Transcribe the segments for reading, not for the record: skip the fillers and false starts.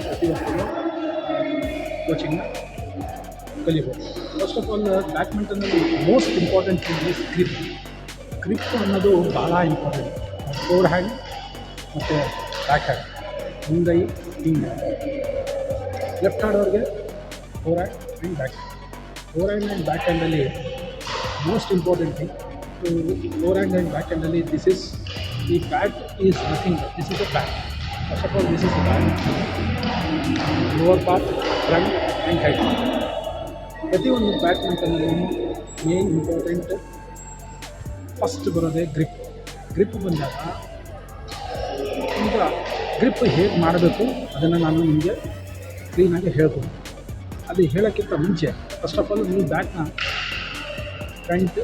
ಪ್ರತಿಯೊಬ್ಬರು ಕೋಚಿಂಗ್ನ ಕಲಿಬೋದು. ಫಸ್ಟ್ ಆಫ್ ಆಲ್ ಬ್ಯಾಡ್ಮಿಂಟನಲ್ಲಿ most important thing is grip ಅನ್ನೋದು ಭಾಳ ಇಂಪಾರ್ಟೆಂಟ್. ಫೋರ್ ಹ್ಯಾಂಡ್ ಮತ್ತು ಬ್ಯಾಕ್ ಹ್ಯಾಂಡ್ ಮುಂಗೈ ಹಿಂಗೆ. ಲೆಫ್ಟ್ ಆಡೋರಿಗೆ forehand and backhand. Forehand and ಬ್ಯಾಕ್ ಹ್ಯಾಂಡಲ್ಲಿ most important thing forehand and ಬ್ಯಾಕ್ ಹ್ಯಾಂಡಲ್ಲಿ ಈ bat is nothing. This is a bat. First of all this is a bat. Lower part, front and height. ಪ್ರತಿಯೊಂದು ಬ್ಯಾಡ್ಮಿಂಟನಲ್ಲಿ main important first ಬರೋದೇ grip ಬಂದಾಗ ಈಗ ಗ್ರಿಪ್ ಹೇಗೆ ಮಾಡಬೇಕು ಅದನ್ನು ನಾನು ನಿಮಗೆ ಕ್ಲೀನಾಗಿ ಹೇಳ್ತೀನಿ. ಅದು ಹೇಳೋಕ್ಕಿಂತ ಮುಂಚೆ ಫಸ್ಟ್ ಆಫ್ ಆಲ್ ನೀವು ಬ್ಯಾಟ್ನ ಫ್ರಂಟ್,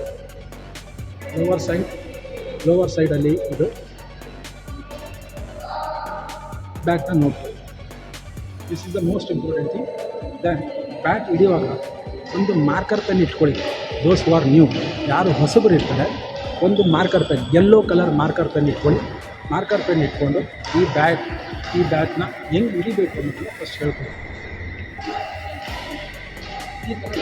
ಲೋವರ್ ಸೈಡಲ್ಲಿ ಇದು ಬ್ಯಾಟ್ನ ನೋಡ್ಕೊಳ್ಳಿ. This is the most important thing. Then bat ಹಿಡಿಯುವಾಗ ಒಂದು ಮಾರ್ಕರ್ ಪೆನ್ ಇಟ್ಕೊಳ್ಳಿ. ದೋಸ್ ಹೂ ಆರ್ ನ್ಯೂ, ಯಾರು ಹೊಸಬರು ಇರ್ತಾರೆ, ಒಂದು marker pen, yellow colour marker pen ಇಟ್ಕೊಳ್ಳಿ. ಮಾರ್ಕರ್ ಪೆನ್ ಇಟ್ಕೊಂಡು ಈ ಬ್ಯಾಟ್ನ ಹೆಂಗೆ ಹಿಡಿಬೇಕು ಅನ್ನೋದನ್ನ ಫಸ್ಟ್ ಹೇಳ್ಕೊಳ್ಳಿ. ಈ ಥರ